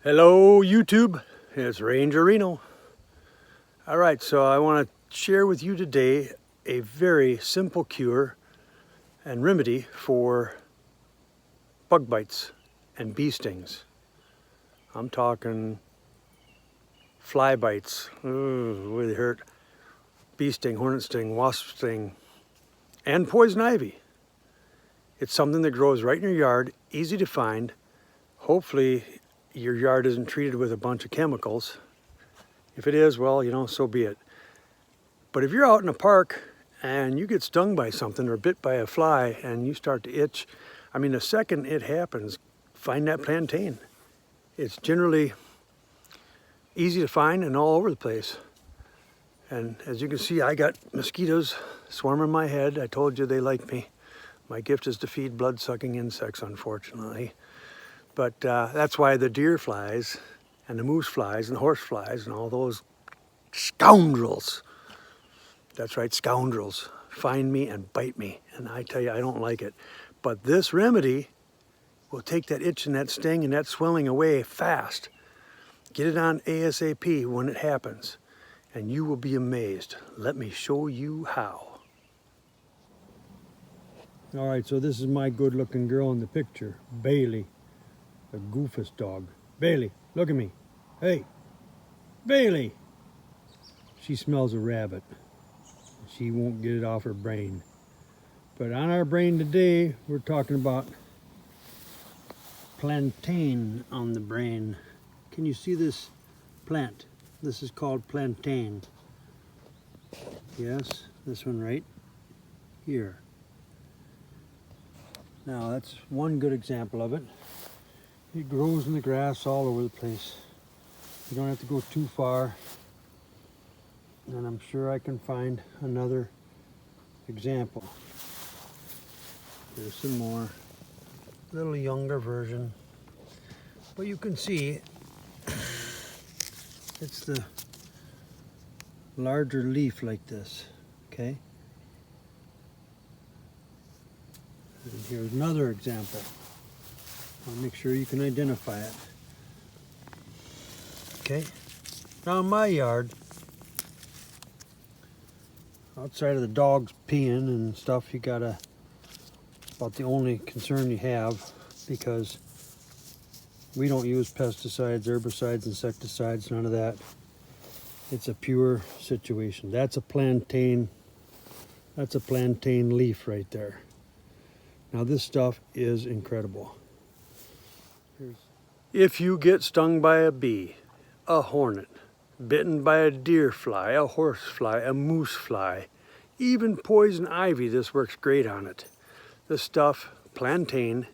Hello YouTube, it's Ranger Reno. Alright, so I want to share with you today a very simple cure and remedy for bug bites and bee stings. I'm talking fly bites, ooh, they hurt, bee sting, hornet sting, wasp sting, and poison ivy. It's something that grows right in your yard, easy to find. Hopefully your yard isn't treated with a bunch of chemicals. If it is, well, you know, so be it. But if you're out in a park and you get stung by something or bit by a fly and you start to itch, I mean, the second it happens, find that plantain. It's generally easy to find and all over the place. And as you can see, I got mosquitoes swarming my head. I told you they like me. My gift is to feed blood-sucking insects, unfortunately. But that's why the deer flies and the moose flies and the horse flies and all those scoundrels, that's right, scoundrels, find me and bite me. And I tell you, I don't like it. But this remedy will take that itch and that sting and that swelling away fast. Get it on ASAP when it happens, and you will be amazed. Let me show you how. All right, so this is my good-looking girl in the picture, Bailey, the goofus dog. Bailey, look at me. Hey, Bailey. She smells a rabbit. She won't get it off her brain. But on our brain today, we're talking about plantain on the brain. Can you see this plant? This is called plantain. Yes, this one right here. Now that's one good example of it. It grows in the grass all over the place. You don't have to go too far. And I'm sure I can find another example. There's some more, little younger version. But you can see it's the larger leaf like this, okay? And here's another example. I'll make sure you can identify it. Okay, now in my yard, outside of the dogs peeing and stuff, you gotta, about the only concern you have, because we don't use pesticides, herbicides, insecticides, none of that. It's a pure situation. That's a plantain leaf right there. Now this stuff is incredible. If you get stung by a bee, a hornet, bitten by a deer fly, a horse fly, a moose fly, even poison ivy, this works great on it. This stuff, plantain,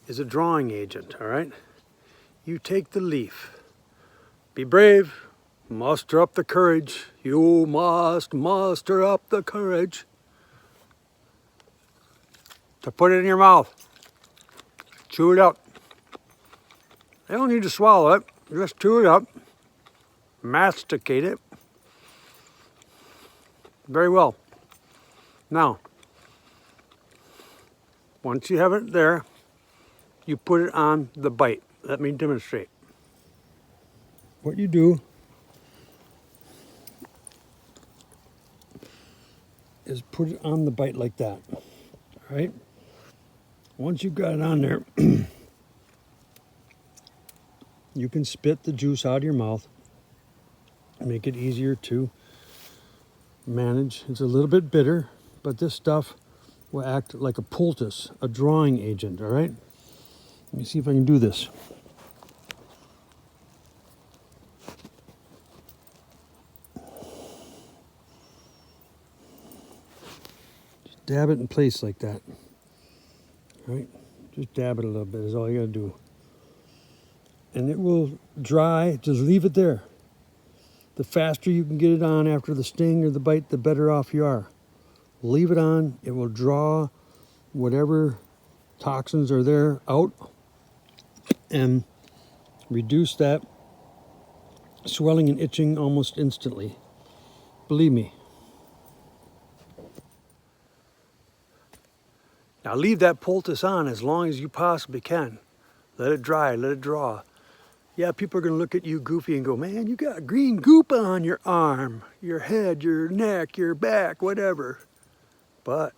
is a drawing agent, all right? You take the leaf. Be brave. Muster up the courage. You must muster up the courage to put it in your mouth. Chew it up. You don't need to swallow it. Just chew it up. Masticate it. Very well. Now, once you have it there, you put it on the bite. Let me demonstrate. What you do is put it on the bite like that. All right? Once you've got it on there, you can spit the juice out of your mouth and make it easier to manage. It's a little bit bitter, but this stuff will act like a poultice, a drawing agent, all right? Let me see if I can do this. Just dab it in place like that. All right? Just dab it a little bit is all you gotta do. And it will dry, just leave it there. The faster you can get it on after the sting or the bite, the better off you are. Leave it on, it will draw whatever toxins are there out and reduce that swelling and itching almost instantly. Believe me. Now leave that poultice on as long as you possibly can. Let it dry, let it draw. Yeah, people are going to look at you goofy and go, man, you got green goop on your arm, your head, your neck, your back, whatever. But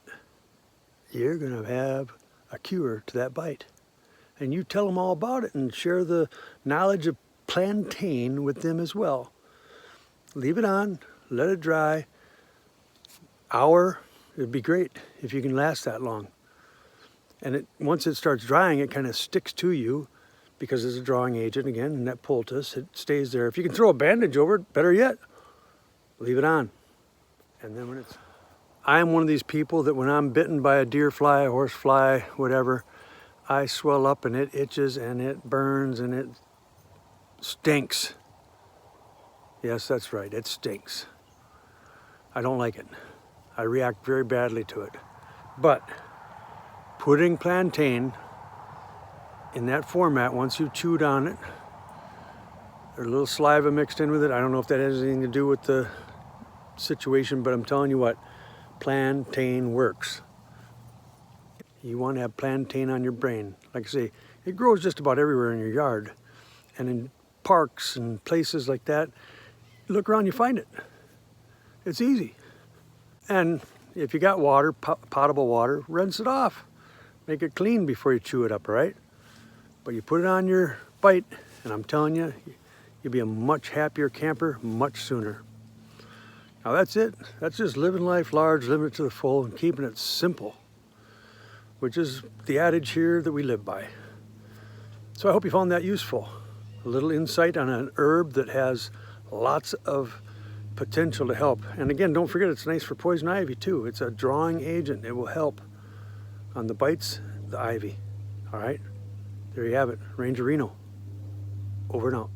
you're going to have a cure to that bite. And you tell them all about it and share the knowledge of plantain with them as well. Leave it on, let it dry. Hour, it'd be great if you can last that long. And once it starts drying, it kind of sticks to you because it's a drawing agent again, and that poultice, it stays there. If you can throw a bandage over it, better yet, leave it on. And then when it's... I'm one of these people that when I'm bitten by a deer fly, a horse fly, whatever, I swell up and it itches and it burns and it stinks. Yes, that's right, it stinks. I don't like it. I react very badly to it. But putting plantain in that format, once you've chewed on it, there's a little saliva mixed in with it. I don't know if that has anything to do with the situation, but I'm telling you what, plantain works. You want to have plantain on your brain. Like I say, it grows just about everywhere in your yard. And in parks and places like that, you look around, you find it. It's easy. And if you got water, potable water, rinse it off. Make it clean before you chew it up, right? But you put it on your bite, and I'm telling you, you'll be a much happier camper much sooner. Now that's it. That's just living life large, living it to the full, and keeping it simple, which is the adage here that we live by. So I hope you found that useful. A little insight on an herb that has lots of potential to help. And again, don't forget, it's nice for poison ivy too. It's a drawing agent. It will help on the bites, the ivy. All right, there you have it. Ranger Reno, over and out.